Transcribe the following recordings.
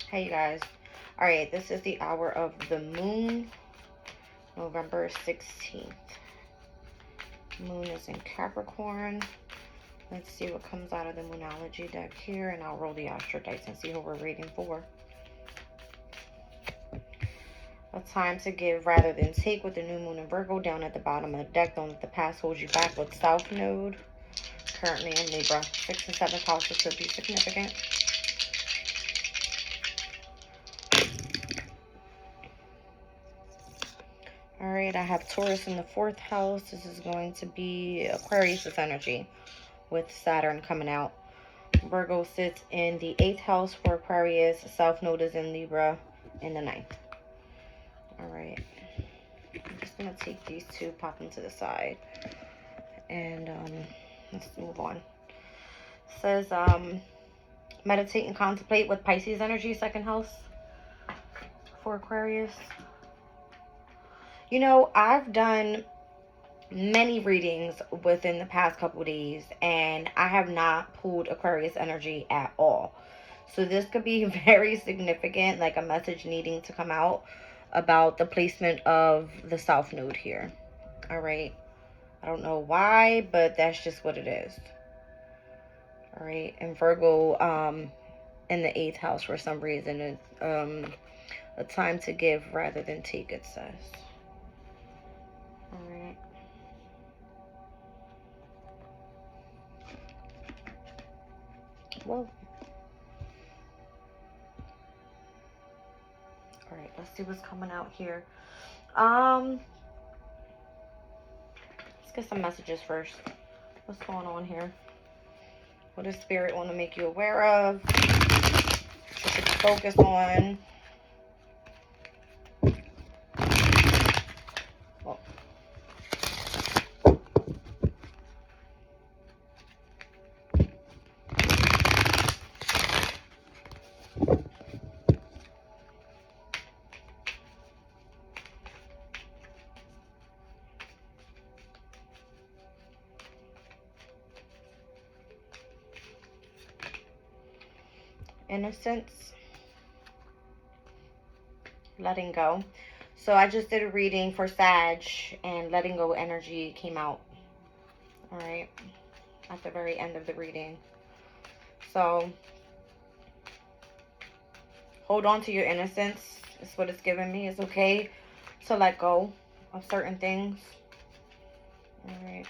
Hey you guys. Alright, this is the hour of the moon, November 16th. Moon is in Capricorn. Let's see what comes out of the Moonology deck here, and I'll roll the Astro Dice and see who we're reading for. A time to give rather than take with the new moon in Virgo down at the bottom of the deck. Don't let the past hold you back with South Node. Currently in Libra. 6th and 7th houses could be significant. Alright, I have Taurus in the 4th house. This is going to be Aquarius' energy with Saturn coming out. Virgo sits in the 8th house for Aquarius. South Node is in Libra in the 9th. Alright. I'm just going to take these two, pop them to the side. And let's move on. It says, meditate and contemplate with Pisces energy, 2nd house for Aquarius. You know, I've done many readings within the past couple days, and I have not pulled Aquarius energy at all. So this could be very significant, like a message needing to come out about the placement of the South Node here. All right. I don't know why, but that's just what it is. All right. And Virgo in the 8th house for some reason. A time to give rather than take, it says. All right. Well. All right. Let's see what's coming out here. Let's get some messages first. What's going on here? What does Spirit want to make you aware of? What should you focus on? Well, innocence, letting go. So I just did a reading for Sag, and letting go energy came out. All right, at the very end of the reading. So hold on to your innocence. Is what it's giving me. It's okay to let go of certain things. All right.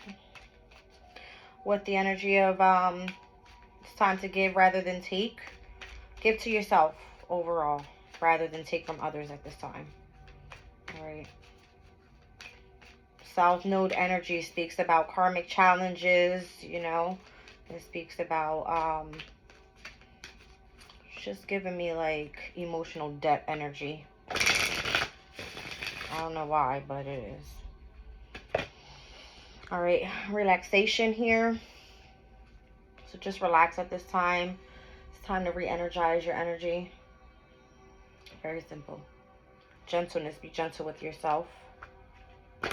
With the energy of it's time to give rather than take. Give to yourself overall rather than take from others at this time. All right. South Node energy speaks about karmic challenges, you know. It speaks about just giving me like emotional debt energy. I don't know why, but it is. All right, relaxation here. So just relax at this time. It's time to re-energize your energy. Very simple. Gentleness. Be gentle with yourself. All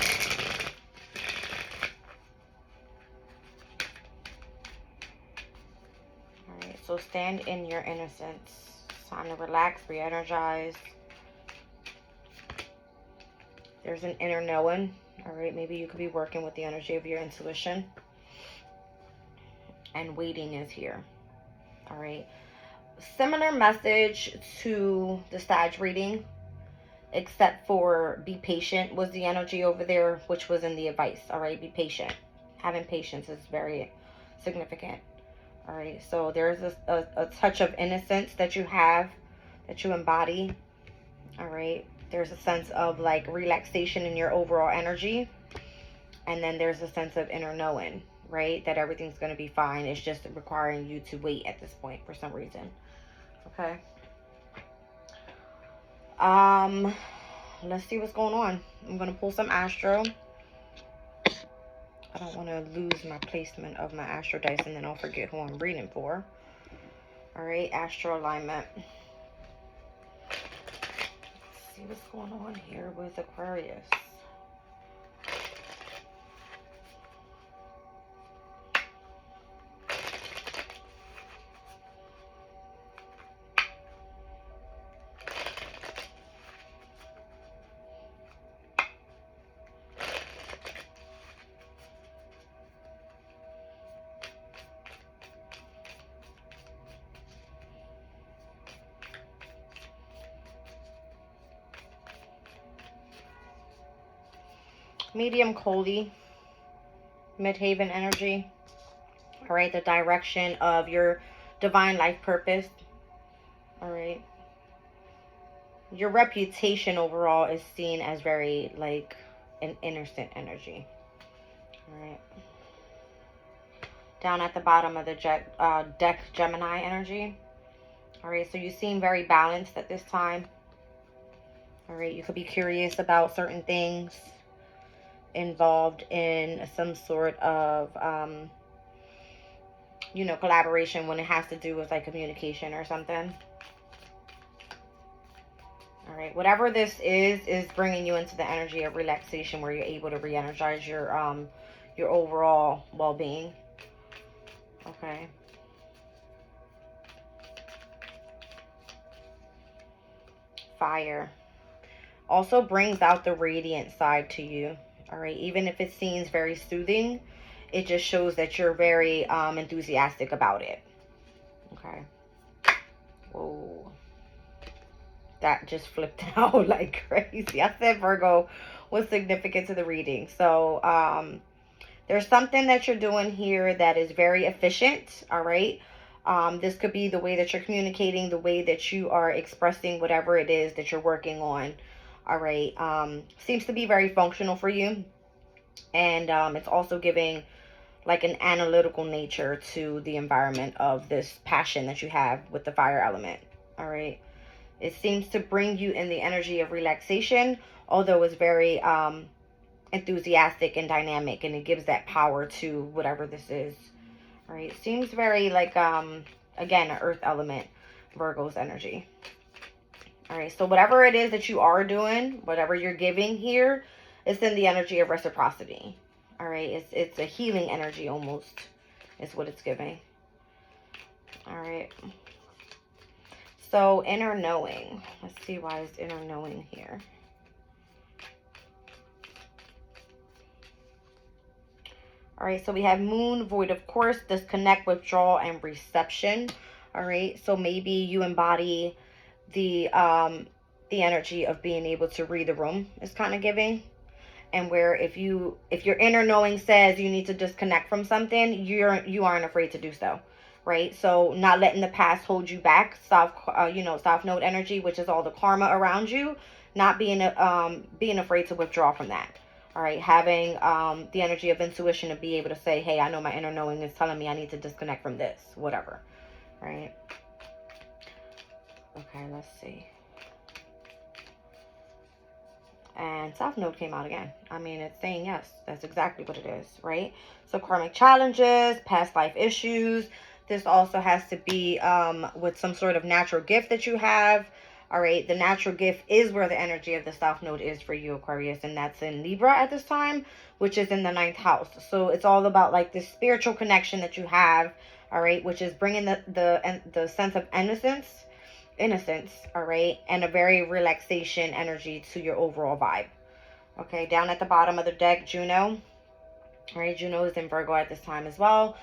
right, so stand in your innocence. It's time to relax, re-energize. There's an inner knowing. All right, maybe you could be working with the energy of your intuition. And waiting is here. All right. Similar message to the Sag reading, except for be patient was the energy over there, which was in the advice. All right, be patient. Having patience is very significant. All right, so there's a touch of innocence that you have, that you embody. All right, there's a sense of like relaxation in your overall energy. And then there's a sense of inner knowing, right? That everything's going to be fine. It's just requiring you to wait at this point for some reason. Okay. Let's see what's going on. I'm going to pull some Astro. I don't want to lose my placement of my Astro dice and then I'll forget who I'm reading for. All right, Astro alignment. Let's see what's going on here with Aquarius. medium coldy, midhaven energy. All right, the direction of your divine life purpose. All right. Your reputation overall is seen as very like an innocent energy. All right. Down at the bottom of the deck, Gemini energy. All right, so you seem very balanced at this time. All right, you could be curious about certain things, involved in some sort of, you know, collaboration when it has to do with like communication or something. All right, whatever this is bringing you into the energy of relaxation where you're able to re-energize your overall well-being. Okay. Fire also brings out the radiant side to you. All right, even if it seems very soothing, it just shows that you're very enthusiastic about it. Okay. Whoa. That just flipped out like crazy. I said Virgo was significant to the reading. So there's something that you're doing here that is very efficient. All right. This could be the way that you're communicating, the way that you are expressing whatever it is that you're working on. All right. Seems to be very functional for you. And it's also giving like an analytical nature to the environment of this passion that you have with the fire element. All right. It seems to bring you in the energy of relaxation, although it's very enthusiastic and dynamic, and it gives that power to whatever this is. All right. It seems very like, again, an earth element, Virgo's energy. All right. So whatever it is that you are doing, whatever you're giving here, it's in the energy of reciprocity. All right. It's a healing energy almost is what it's giving. All right. So inner knowing. Let's see why is inner knowing here. All right, so we have moon, void of course, disconnect, withdrawal, and reception. All right, so maybe you embody the energy of being able to read the room is kind of giving. And where if your inner knowing says you need to disconnect from something, you aren't afraid to do so. Right? So not letting the past hold you back, south node energy, which is all the karma around you, not being afraid to withdraw from that. All right, having the energy of intuition to be able to say, hey, I know my inner knowing is telling me I need to disconnect from this, whatever. Right? Okay, let's see. And South Node came out again. I mean, it's saying yes. That's exactly what it is, right? So karmic challenges, past life issues. This also has to be with some sort of natural gift that you have. All right, the natural gift is where the energy of the South Node is for you, Aquarius, and that's in Libra at this time, which is in the 9th house. So it's all about like this spiritual connection that you have, all right, which is bringing the sense of innocence, all right, and a very relaxation energy to your overall vibe. Okay, down at the bottom of the deck, Juno. All right, Juno is in Virgo at this time as well.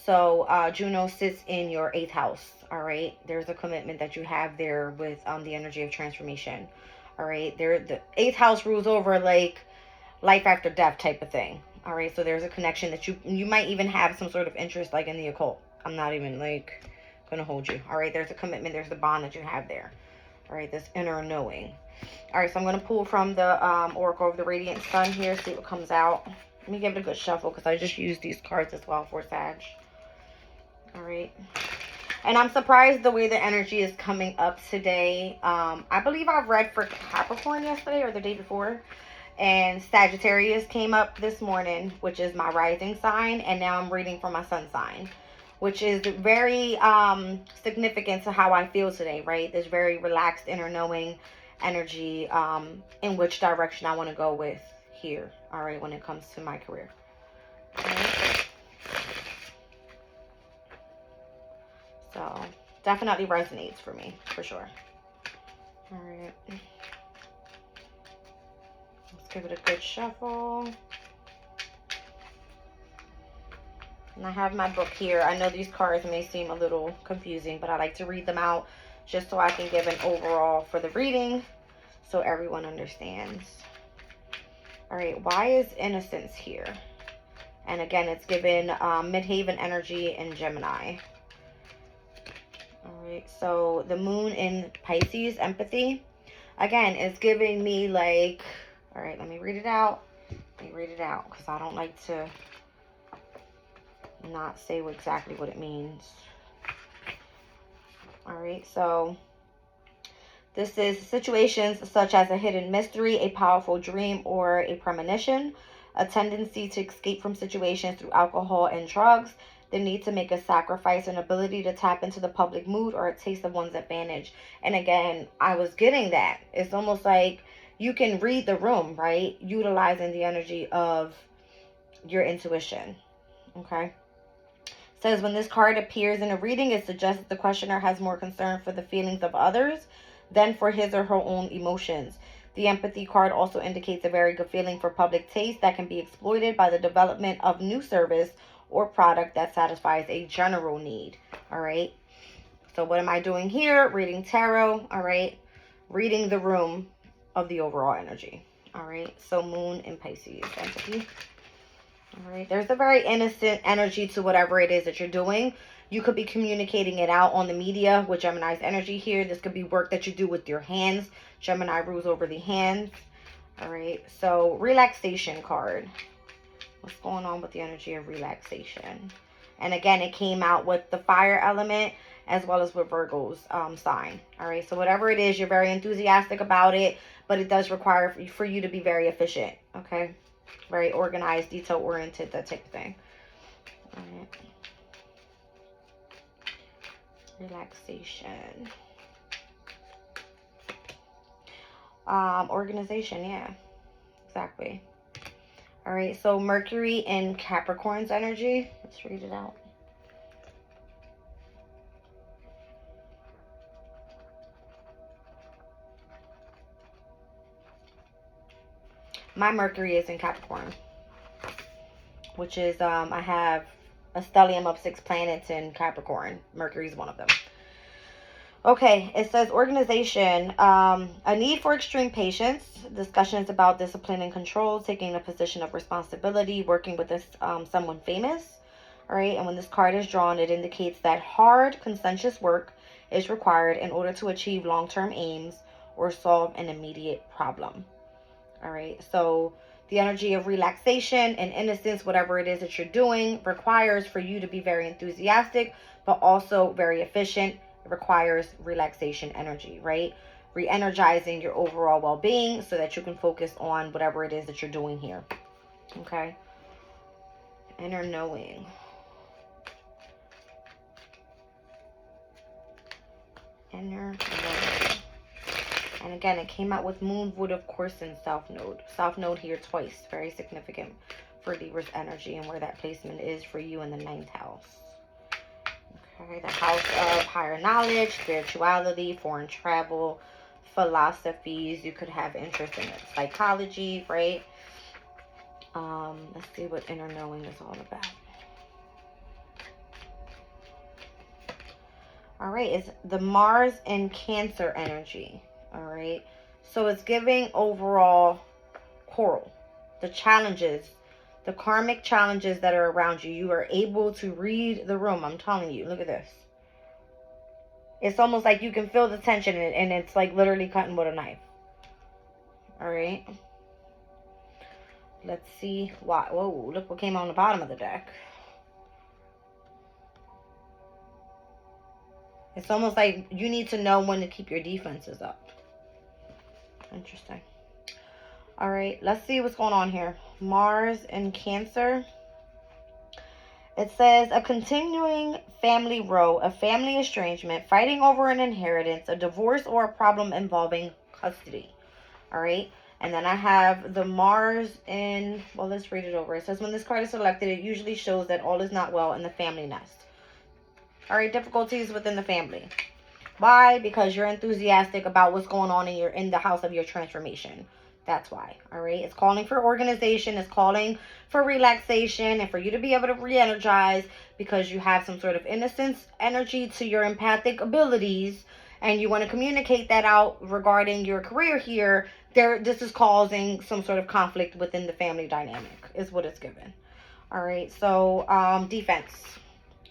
So Juno sits in your 8th house. All right, there's a commitment that you have there with the energy of transformation. All right, the 8th house rules over like life after death type of thing. All right, so there's a connection that you might even have some sort of interest like in the occult. I'm not even like gonna hold you. All right, there's a commitment, there's the bond that you have there. All right, this inner knowing. All right, so I'm gonna pull from the Oracle of the Radiant Sun here, see what comes out. Let me give it a good shuffle because I just used these cards as well for Sag. All right, and I'm surprised the way the energy is coming up today. I believe I've read for Capricorn yesterday or the day before, and Sagittarius came up this morning, which is my rising sign, and now I'm reading for my sun sign, which is very significant to how I feel today, right? This very relaxed inner knowing energy in which direction I want to go with here, all right, when it comes to my career. Okay. So definitely resonates for me, for sure. All right. Let's give it a good shuffle. And I have my book here. I know these cards may seem a little confusing, but I like to read them out just so I can give an overall for the reading so everyone understands. All right, why is innocence here? And again, it's given midhaven energy in Gemini. All right, so the moon in Pisces, empathy. Again, it's giving me like, all right, let me read it out. Let me read it out because I don't like to not say exactly what it means. All right, so this is situations such as a hidden mystery, a powerful dream, or a premonition, a tendency to escape from situations through alcohol and drugs, the need to make a sacrifice, an ability to tap into the public mood, or a taste of one's advantage. And again, I was getting that. It's almost like you can read the room, right? Utilizing the energy of your intuition. Okay. Says when this card appears in a reading, it suggests that the questioner has more concern for the feelings of others than for his or her own emotions. The empathy card also indicates a very good feeling for public taste that can be exploited by the development of new service or product that satisfies a general need. All right. So what am I doing here? Reading tarot. All right. Reading the room of the overall energy. All right. So moon in Pisces, empathy. All right. There's a very innocent energy to whatever it is that you're doing. You could be communicating it out on the media with Gemini's energy here. This could be work that you do with your hands. Gemini rules over the hands. All right. So relaxation card. What's going on with the energy of relaxation? And again, it came out with the fire element as well as with Virgo's sign. All right. So whatever it is, you're very enthusiastic about it, but it does require for you to be very efficient. Okay. Very organized, detail-oriented, that type of thing. All right. Relaxation. Organization, yeah. Exactly. All right, so Mercury in Capricorn's energy. Let's read it out. My Mercury is in Capricorn, which is, I have a stellium of 6 planets in Capricorn. Mercury is one of them. Okay, it says organization, a need for extreme patience, discussions about discipline and control, taking a position of responsibility, working with this someone famous. All right, and when this card is drawn, it indicates that hard, conscientious work is required in order to achieve long-term aims or solve an immediate problem. All right, so the energy of relaxation and innocence, whatever it is that you're doing, requires for you to be very enthusiastic, but also very efficient. It requires relaxation energy, right? Re-energizing your overall well-being so that you can focus on whatever it is that you're doing here. Okay? Inner knowing. Inner knowing. And again, it came out with Moon, Wood, of course, and South Node. South Node here twice. Very significant for Libra's energy and where that placement is for you in the 9th house. Okay, the house of higher knowledge, spirituality, foreign travel, philosophies. You could have interest in psychology, right? Let's see what inner knowing is all about. All right, it's the Mars in Cancer energy. All right, so it's giving overall coral, the challenges, the karmic challenges that are around you. You are able to read the room. I'm telling you, look at this. It's almost like you can feel the tension and it's like literally cutting with a knife. All right. Let's see why. Whoa, look what came on the bottom of the deck. It's almost like you need to know when to keep your defenses up. Interesting. All right, let's see what's going on here. Mars in Cancer. It says a continuing family row, a family estrangement, fighting over an inheritance, a divorce, or a problem involving custody. All right. And then I have the Mars in, well, let's read it over. It says when this card is selected, it usually shows that all is not well in the family nest. All right, difficulties within the family. Why? Because you're enthusiastic about what's going on in the house of your transformation. That's why. All right. It's calling for organization. It's calling for relaxation and for you to be able to re-energize because you have some sort of innocence energy to your empathic abilities and you want to communicate that out regarding your career here. This is causing some sort of conflict within the family dynamic is what it's given. All right. So defense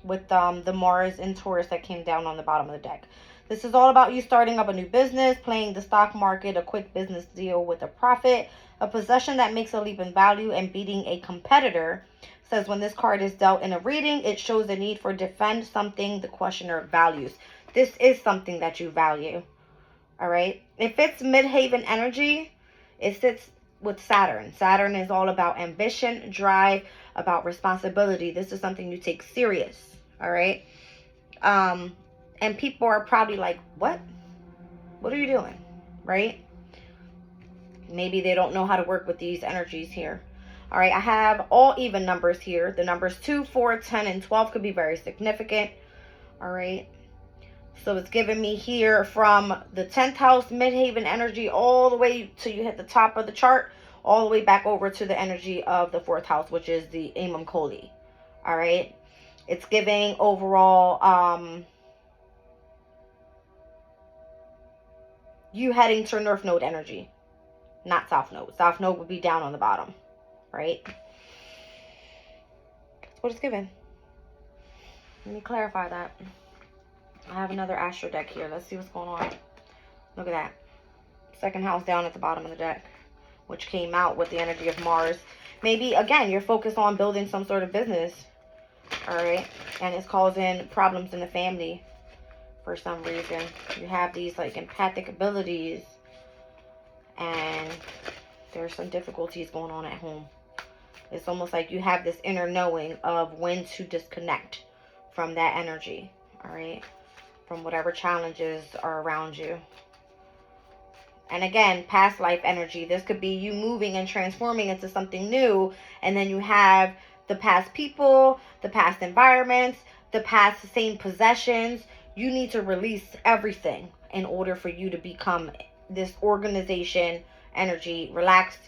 with the Mars and Taurus that came down on the bottom of the deck. This is all about you starting up a new business, playing the stock market, a quick business deal with a profit, a possession that makes a leap in value, and beating a competitor. Says when this card is dealt in a reading, it shows the need for defend something the questioner values. This is something that you value. All right. If it's midhaven energy, it sits with Saturn. Saturn is all about ambition, drive, about responsibility. This is something you take serious. All right. And people are probably like, what? What are you doing? Right? Maybe they don't know how to work with these energies here. All right, I have all even numbers here. The numbers 2, 4, 10, and 12 could be very significant. All right. So it's giving me here from the 10th house, midhaven energy, all the way till you hit the top of the chart, all the way back over to the energy of the 4th house, which is the Imam Koli. All right. It's giving overall, you heading to North Node energy, not South Node. South Node would be down on the bottom, right? That's what it's given. Let me clarify that. I have another Astro deck here. Let's see what's going on. Look at that. Second house down at the bottom of the deck, which came out with the energy of Mars. Maybe, again, you're focused on building some sort of business, all right? And it's causing problems in the family. For some reason you have these like empathic abilities and there's some difficulties going on at home. It's almost like you have this inner knowing of when to disconnect from that energy, all right, from whatever challenges are around you. And again, past life energy, this could be you moving and transforming into something new, and then you have the past people, the past environments, the past same possessions. You need to release everything in order for you to become this organization energy, relaxed,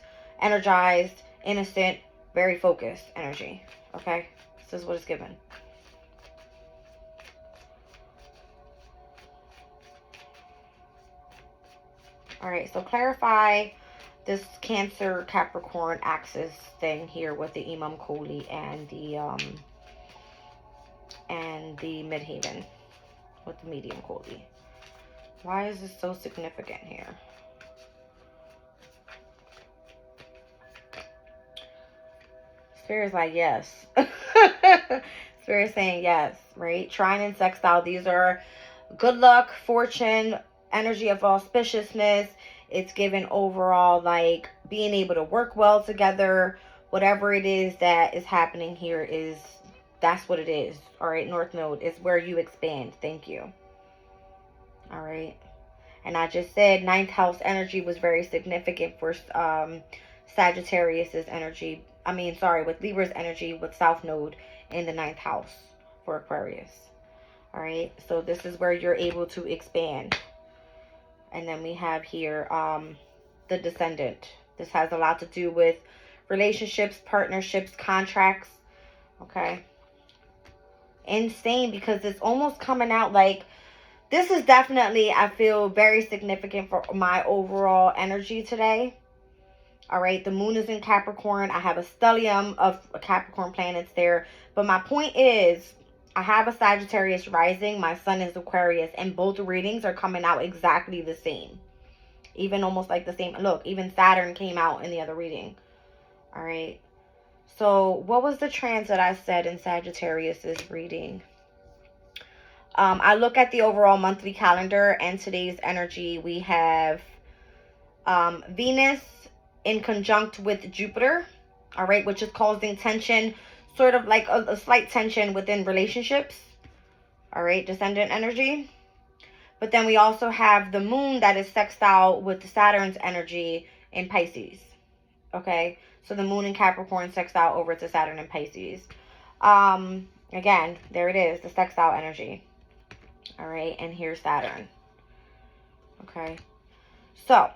energized, innocent, very focused energy. Okay? This is what it's given. All right, so clarify this Cancer Capricorn axis thing here with the Imam Koli and the midhaven with the medium Koli. Why is this so significant here? Spirit's like, yes. Spirit's saying yes, right? Trine and sextile, these are good luck, fortune, energy of auspiciousness. It's given overall like being able to work well together. Whatever it is that is happening here is, that's what it is. All right, North Node is where you expand. Thank you. All right. And I just said 9th house energy was very significant for Sagittarius's energy. With Libra's energy with South Node in the 9th house for Aquarius. All right. So this is where you're able to expand. And then we have here the Descendant. This has a lot to do with relationships, partnerships, contracts. Okay. Insane, because it's almost coming out like this is definitely, I feel, very significant for my overall energy today. All right, the moon is in Capricorn. I have a stellium of Capricorn planets there. But my point is, I have a Sagittarius rising. My sun is Aquarius. And both readings are coming out exactly the same. Even almost like the same. Look, even Saturn came out in the other reading. All right. So what was the transit I said in Sagittarius's reading? I look at the overall monthly calendar and today's energy. We have Venus in conjunct with Jupiter, all right, which is causing tension, sort of like a slight tension within relationships, all right, Descendant energy. But then we also have the moon that is sextile with Saturn's energy in Pisces, okay? So the moon in Capricorn sextile over to Saturn in Pisces. Again, there it is, the sextile energy. All right, and here's Saturn. Okay. So,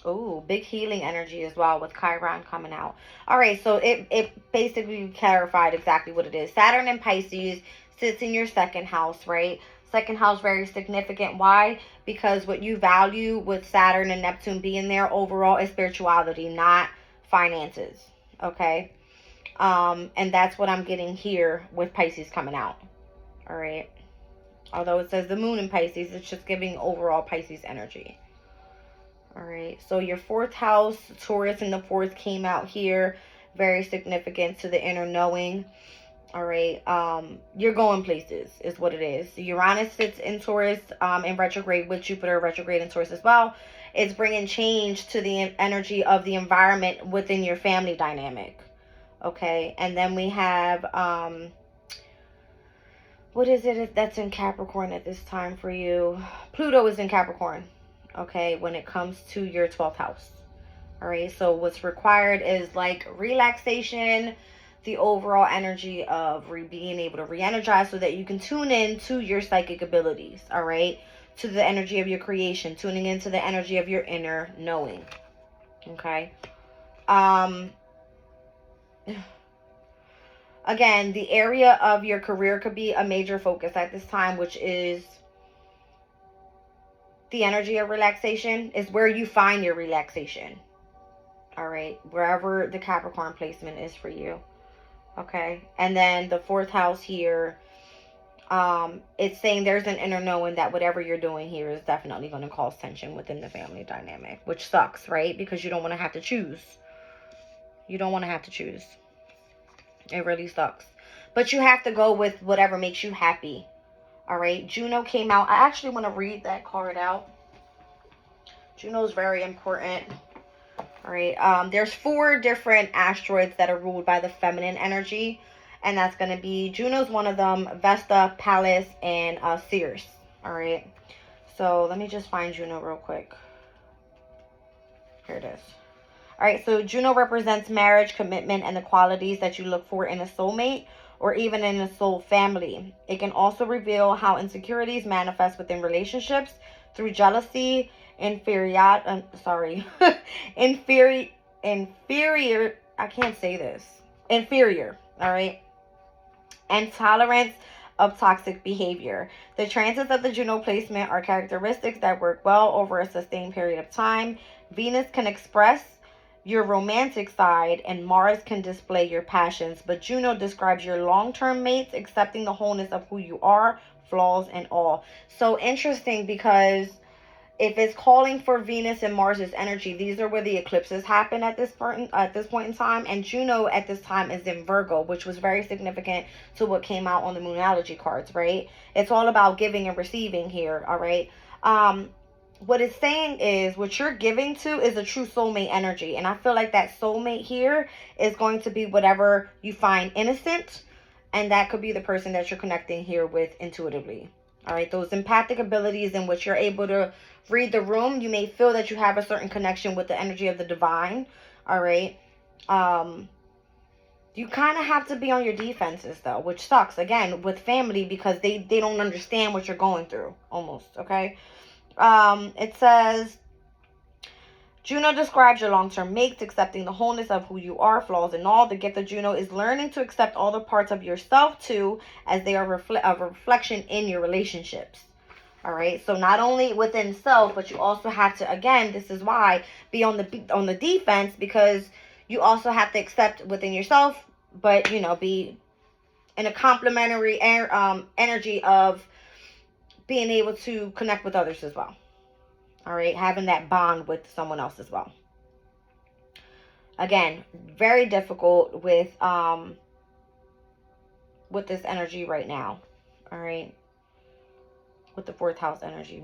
Oh, big healing energy as well with Chiron coming out. All right, so it basically clarified exactly what it is. Saturn in Pisces sits in your second house, right? Second house, very significant. Why? Because what you value with Saturn and Neptune being there overall is spirituality, not finances. Okay? And that's what I'm getting here with Pisces coming out. All right? Although it says the moon in Pisces, it's just giving overall Pisces energy. All right, so your fourth house, Taurus in the fourth came out here. Very significant to the inner knowing. All right, you're going places is what it is. Uranus sits in Taurus in retrograde with Jupiter retrograde in Taurus as well. It's bringing change to the energy of the environment within your family dynamic. Okay, and then we have, what is it that's in Capricorn at this time for you? Pluto is in Capricorn. Okay, when it comes to your 12th house. All right, so what's required is like relaxation, the overall energy of being able to re-energize so that you can tune in to your psychic abilities. All right, to the energy of your creation, tuning into the energy of your inner knowing. Okay. Again, the area of your career could be a major focus at this time, which is the energy of relaxation is where you find your relaxation. All right, wherever the Capricorn placement is for you. Okay, and then the fourth house here, it's saying there's an inner knowing that whatever you're doing here is definitely going to cause tension within the family dynamic, which sucks, right? Because you don't want to have to choose. You don't want to have to choose. It really sucks. But you have to go with whatever makes you happy. All right, Juno came out. I actually want to read that card out. Juno is very important. All right, there's 4 different asteroids that are ruled by the feminine energy, and that's going to be Juno's one of them, Vesta, Pallas, and Ceres. All right, so let me just find Juno real quick. Here it is. All right, so Juno represents marriage, commitment, and the qualities that you look for in a soulmate or even in a soul family. It can also reveal how insecurities manifest within relationships through jealousy, inferior, I can't say this, inferior, all right, and tolerance of toxic behavior. The transits of the Juno placement are characteristics that work well over a sustained period of time. Venus can express your romantic side, and Mars can display your passions, but Juno describes your long-term mates, accepting the wholeness of who you are, flaws and all. So interesting, because if it's calling for Venus and Mars's energy, these are where the eclipses happen at this point in time, and Juno at this time is in Virgo, which was very significant to what came out on the Moonology cards, right? It's all about giving and receiving here, all right? What it's saying is what you're giving to is a true soulmate energy. And I feel like that soulmate here is going to be whatever you find innocent. And that could be the person that you're connecting here with intuitively. All right. Those empathic abilities in which you're able to read the room. You may feel that you have a certain connection with the energy of the divine. All right. You kind of have to be on your defenses though, which sucks again with family because they don't understand what you're going through almost. Okay. It says, Juno describes your long-term mates, accepting the wholeness of who you are, flaws and all. The gift of Juno is learning to accept all the parts of yourself too, as they are a reflection in your relationships. All right. So not only within self, but you also have to, again, this is why, be on the defense, because you also have to accept within yourself, but be in a complementary energy of being able to connect with others as well. All right, having that bond with someone else as well. Again, very difficult with this energy right now. All right, with the 4th house energy,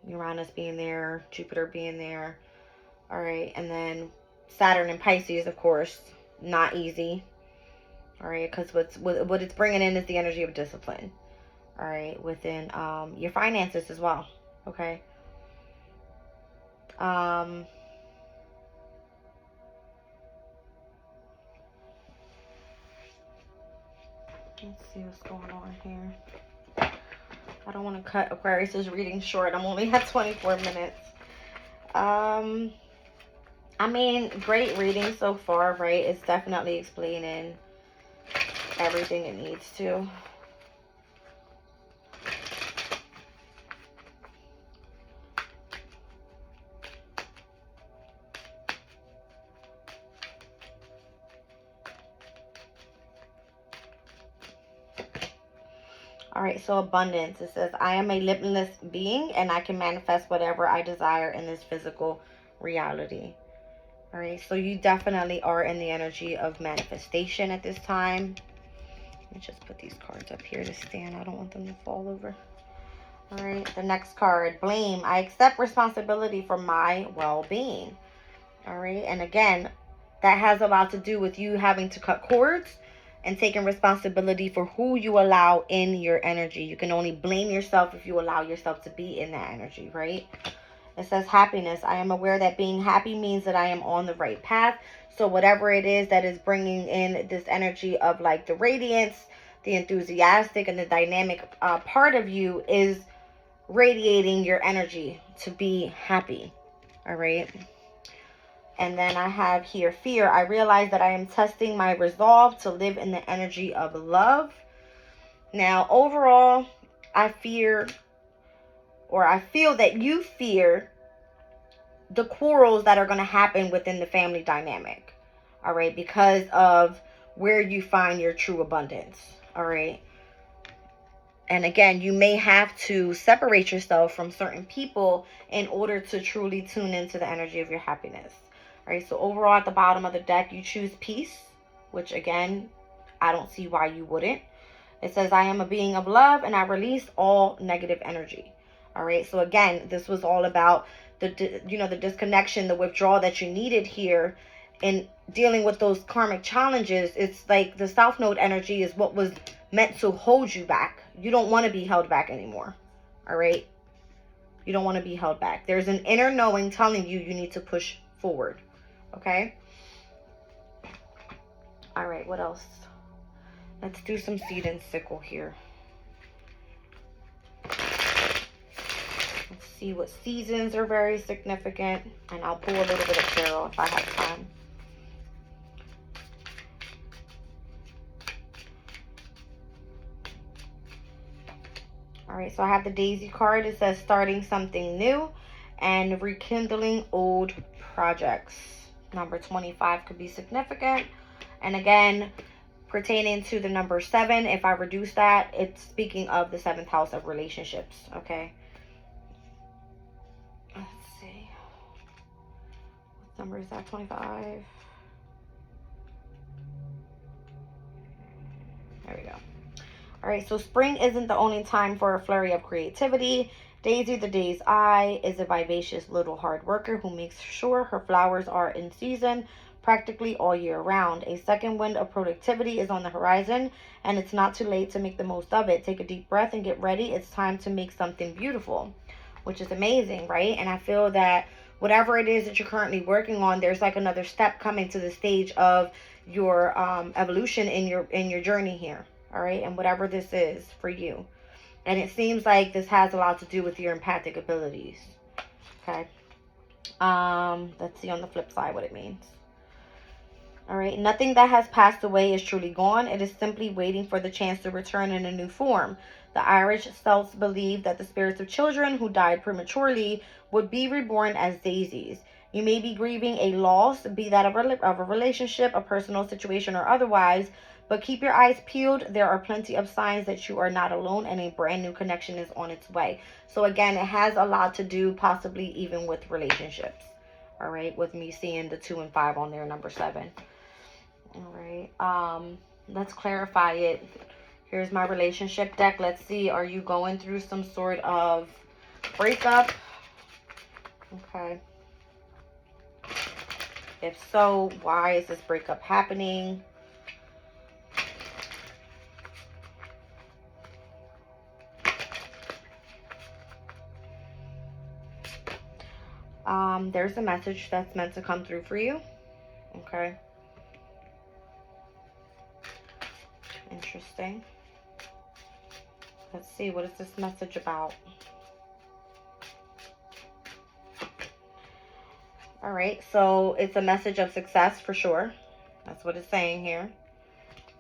Uranus being there, Jupiter being there. All right, and then Saturn and Pisces, of course, not easy. All right, because what it's bringing in is the energy of discipline. All right, within your finances as well. Okay. Let's see what's going on here. I don't want to cut Aquarius's reading short. I'm only at 24 minutes. I mean, great reading so far, right? It's definitely explaining everything it needs to. All right, so abundance. It says, I am a limitless being and I can manifest whatever I desire in this physical reality. All right, so you definitely are in the energy of manifestation at this time. Let me just put these cards up here to stand. I don't want them to fall over. All right, the next card, blame. I accept responsibility for my well-being. All right, and again, that has a lot to do with you having to cut cords and taking responsibility for who you allow in your energy. You can only blame yourself if you allow yourself to be in that energy, right? It says happiness. I am aware that being happy means that I am on the right path. So whatever it is that is bringing in this energy of like the radiance, the enthusiastic, and the dynamic part of you is radiating your energy to be happy. All right. And then I have here fear. I realize that I am testing my resolve to live in the energy of love. Now, overall, I feel that you fear the quarrels that are going to happen within the family dynamic. All right. Because of where you find your true abundance. All right. And again, you may have to separate yourself from certain people in order to truly tune into the energy of your happiness. All right, so overall at the bottom of the deck, you choose peace, which again, I don't see why you wouldn't. It says, I am a being of love and I release all negative energy. All right, so again, this was all about the disconnection, the withdrawal that you needed here in dealing with those karmic challenges. It's like the South Node energy is what was meant to hold you back. You don't want to be held back anymore. All right, you don't want to be held back. There's an inner knowing telling you you need to push forward. Okay. All right, what else? Let's do some seed and sickle here. Let's see what seasons are very significant. And I'll pull a little bit of tarot if I have time. All right, so I have the Daisy card. It says starting something new and rekindling old projects. Number 25 could be significant. And again, pertaining to the number 7, if I reduce that, it's speaking of the 7th house of relationships. Okay. Let's see. What number is that? 25. There we go. All right, so spring isn't the only time for a flurry of creativity. Daisy, the day's eye, is a vivacious little hard worker who makes sure her flowers are in season practically all year round. A second wind of productivity is on the horizon, and it's not too late to make the most of it. Take a deep breath and get ready. It's time to make something beautiful, which is amazing, right? And I feel that whatever it is that you're currently working on, there's like another step coming to the stage of your evolution in your journey here. All right, and whatever this is for you. And it seems like this has a lot to do with your empathic abilities. Okay. Let's see on the flip side what it means. All right. Nothing that has passed away is truly gone. It is simply waiting for the chance to return in a new form. The Irish Celts believed that the spirits of children who died prematurely would be reborn as daisies. You may be grieving a loss, be that of a relationship, a personal situation, or otherwise, but keep your eyes peeled. There are plenty of signs that you are not alone and a brand new connection is on its way. So again, it has a lot to do possibly even with relationships. All right, with me seeing the 2 and 5 on there, number 7. All right, let's clarify it. Here's my relationship deck. Let's see, are you going through some sort of breakup? Okay. If so, why is this breakup happening? There's a message that's meant to come through for you. Okay. Interesting. Let's see, what is this message about? All right, so it's a message of success for sure. That's what it's saying here.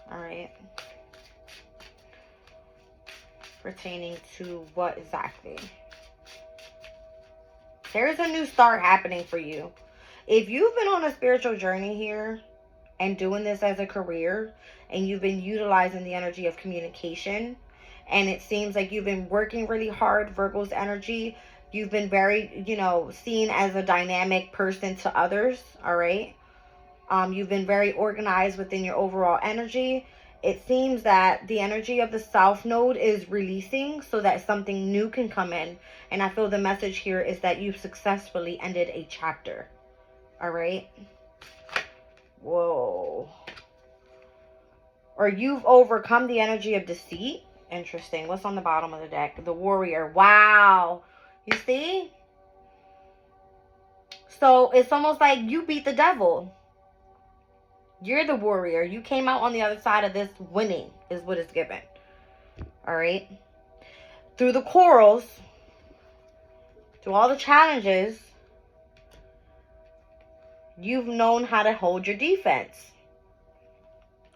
All right. Pertaining to what exactly? There's a new start happening for you. If you've been on a spiritual journey here and doing this as a career, and you've been utilizing the energy of communication, and it seems like you've been working really hard, Virgo's energy, you've been very, seen as a dynamic person to others, all right? You've been very organized within your overall energy. It seems that the energy of the South Node is releasing so that something new can come in. And I feel the message here is that you've successfully ended a chapter. All right? Whoa. Or you've overcome the energy of deceit. Interesting. What's on the bottom of the deck? The Warrior. Wow. You see? So it's almost like you beat the devil. You're the warrior. You came out on the other side of this winning is what it's given. All right. Through the quarrels, through all the challenges, you've known how to hold your defense.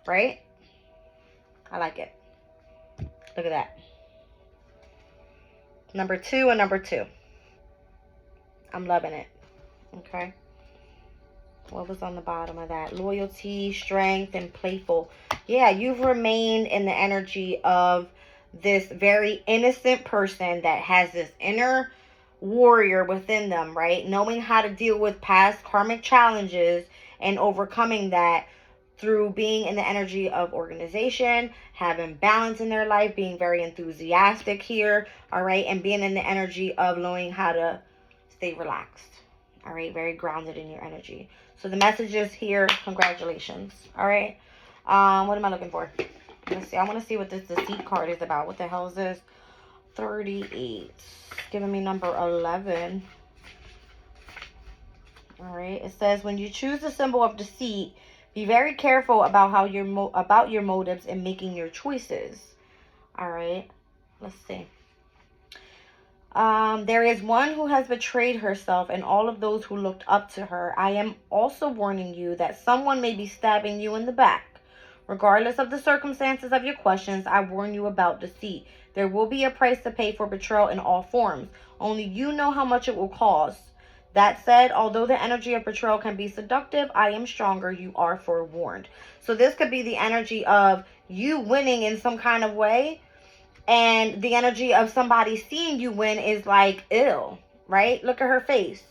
Right? I like it. Look at that. Number 2 and number 2. I'm loving it. Okay. What was on the bottom of that? Loyalty, strength, and playful. Yeah, you've remained in the energy of this very innocent person that has this inner warrior within them, right? Knowing how to deal with past karmic challenges and overcoming that through being in the energy of organization, having balance in their life, being very enthusiastic here, all right? And being in the energy of knowing how to stay relaxed, all right? Very grounded in your energy. So the message is here, congratulations, all right? What am I looking for? Let's see. I want to see what this deceit card is about. What the hell is this? 38. Giving me number 11. All right. It says, when you choose the symbol of deceit, be very careful about how your motives in making your choices. All right. Let's see. There is one who has betrayed herself and all of those who looked up to her. I am also warning you that someone may be stabbing you in the back. Regardless of the circumstances of your questions, I warn you about deceit. There will be a price to pay for betrayal in all forms. Only you know how much it will cost. That said, although the energy of betrayal can be seductive, I am stronger. You are forewarned. So this could be the energy of you winning in some kind of way. And the energy of somebody seeing you win is like, ill, right? Look at her face.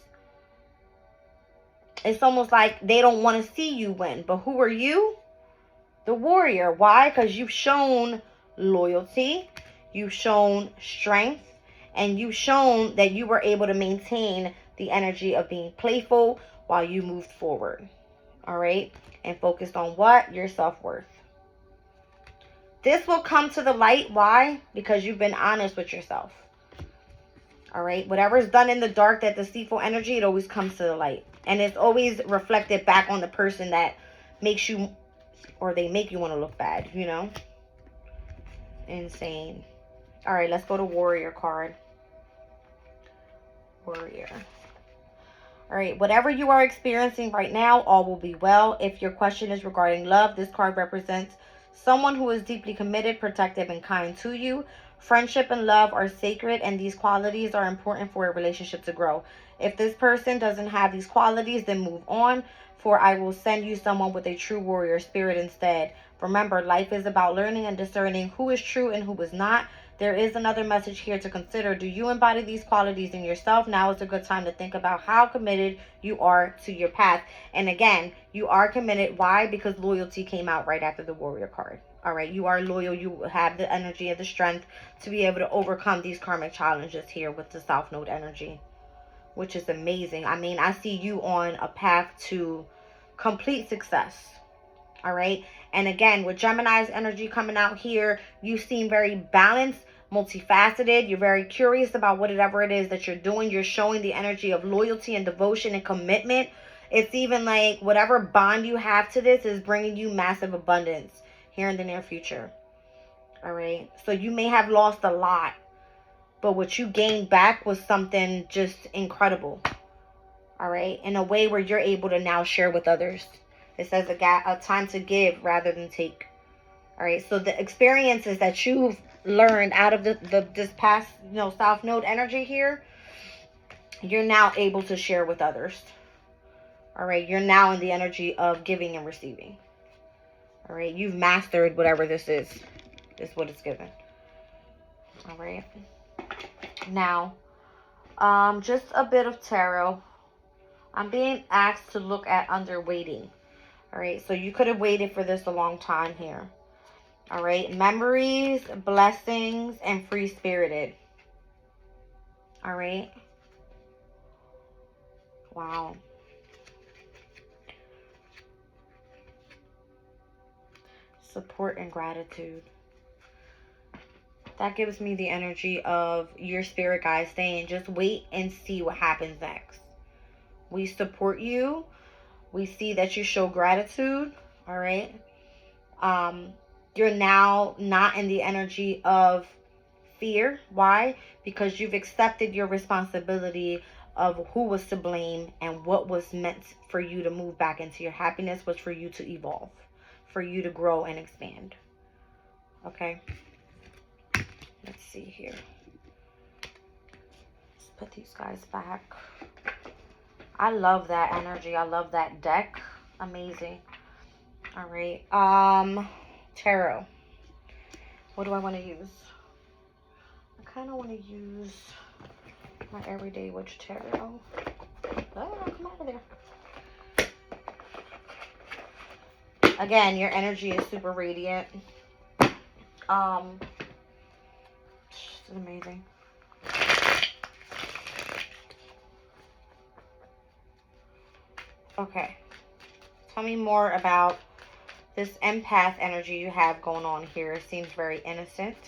It's almost like they don't want to see you win. But who are you? The warrior. Why? Because you've shown loyalty. You've shown strength. And you've shown that you were able to maintain the energy of being playful while you moved forward. All right? And focused on what? Your self-worth. This will come to the light. Why? Because you've been honest with yourself. All right? Whatever is done in the dark, that deceitful energy, it always comes to the light. And it's always reflected back on the person that makes you, or they make you want to look bad, you know? Insane. All right, let's go to Warrior card. Warrior. All right, whatever you are experiencing right now, all will be well. If your question is regarding love, this card represents someone who is deeply committed, protective, and kind to you. Friendship and love are sacred, and these qualities are important for a relationship to grow. If this person doesn't have these qualities, then move on, for I will send you someone with a true warrior spirit instead. Remember, life is about learning and discerning who is true and who is not. There is another message here to consider. Do you embody these qualities in yourself? Now is a good time to think about how committed you are to your path. And again, you are committed. Why? Because loyalty came out right after the warrior card. All right, you are loyal. You have the energy and the strength to be able to overcome these karmic challenges here with the South Node energy, which is amazing. I mean, I see you on a path to complete success. All right. And again, with Gemini's energy coming out here, you seem very balanced, multifaceted. You're very curious about whatever it is that you're doing. You're showing the energy of loyalty and devotion and commitment. It's even like whatever bond you have to this is bringing you massive abundance here in the near future. All right. So you may have lost a lot, but what you gained back was something just incredible. All right, in a way where you're able to now share with others. It says a time to give rather than take. All right, so the experiences that you've learned out of this past, South Node energy here, you're now able to share with others. All right, you're now in the energy of giving and receiving. All right, you've mastered whatever this is what it's given. All right, now, just a bit of tarot. I'm being asked to look at underweighting. All right, so you could have waited for this a long time here. All right, memories, blessings, and free-spirited. All right. Wow. Support and gratitude. That gives me the energy of your spirit guides saying, just wait and see what happens next. We support you. We see that you show gratitude. All right. You're now not in the energy of fear. Why? Because you've accepted your responsibility of who was to blame, and what was meant for you to move back into your happiness was for you to evolve, for you to grow and expand. Okay. Let's see here. Let's put these guys back. I love that energy. I love that deck. Amazing. All right. Tarot. What do I want to use? I kind of want to use my Everyday Witch Tarot. Oh, come out of there. Again, your energy is super radiant. This is amazing. Okay. Tell me more about this empath energy you have going on here. It seems very innocent.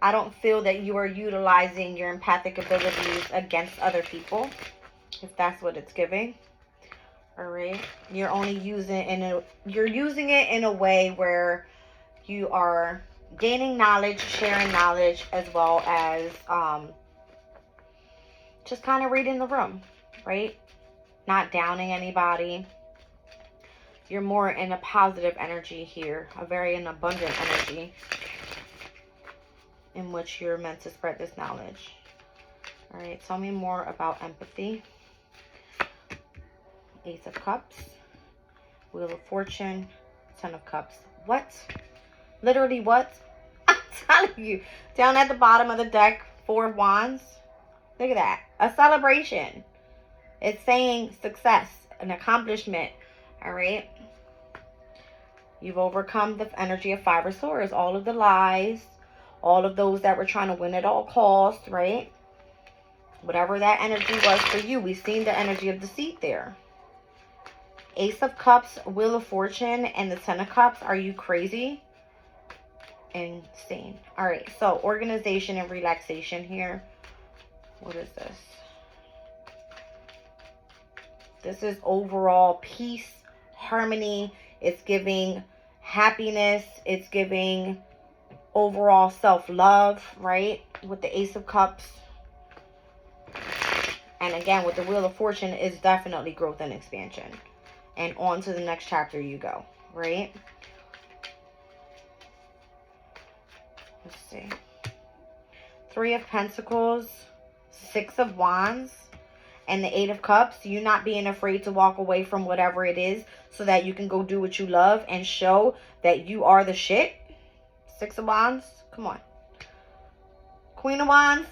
I don't feel that you are utilizing your empathic abilities against other people, if that's what it's giving. All right. You're only using you're using it in a way where you are gaining knowledge, sharing knowledge, as well as just kind of reading the room, right? Not downing anybody. You're more in a positive energy here, a very abundant energy in which you're meant to spread this knowledge. All right, tell me more about empathy. Ace of Cups, Wheel of Fortune, Ten of Cups. What? Literally what? I'm telling you. Down at the bottom of the deck, Four of Wands. Look at that. A celebration. It's saying success, an accomplishment. All right. You've overcome the energy of Five of Swords. All of the lies. All of those that were trying to win at all costs, right? Whatever that energy was for you. We've seen the energy of deceit there. Ace of Cups, Wheel of Fortune, and the Ten of Cups. Are you crazy? Insane. All right. So, organization and relaxation here. What is this? This is overall peace, harmony. It's giving happiness. It's giving overall self-love, right? With the Ace of Cups. And again, with the Wheel of Fortune, is definitely growth and expansion. And on to the next chapter you go, right? Let's see. Three of Pentacles, Six of Wands, and the Eight of Cups. You not being afraid to walk away from whatever it is so that you can go do what you love and show that you are the shit. Six of Wands. Come on. Queen of Wands.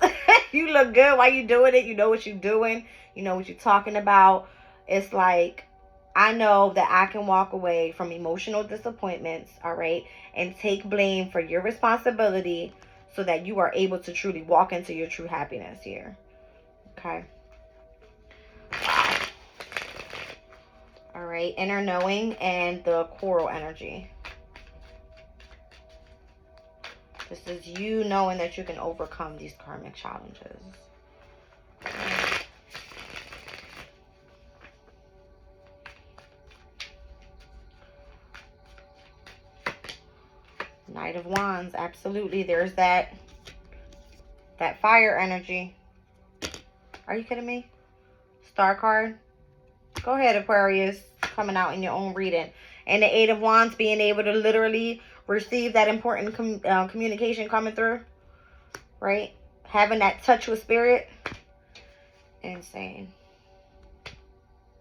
You look good while you doing it. You know what you're doing. You know what you're talking about. It's like, I know that I can walk away from emotional disappointments, all right, and take blame for your responsibility so that you are able to truly walk into your true happiness here. Okay. Wow. All right. Inner knowing and the coral energy. This is you knowing that you can overcome these karmic challenges. Knight of Wands, absolutely. There's that fire energy. Are you kidding me? Star card. Go ahead, Aquarius. Coming out in your own reading. And the Eight of Wands, being able to literally receive that important communication coming through. Right? Having that touch with spirit. Insane.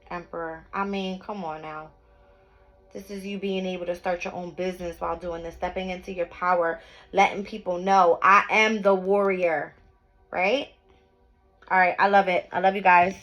Emperor. I mean, come on now. This is you being able to start your own business while doing this. Stepping into your power. Letting people know, I am the warrior. Right? All right. I love it. I love you guys.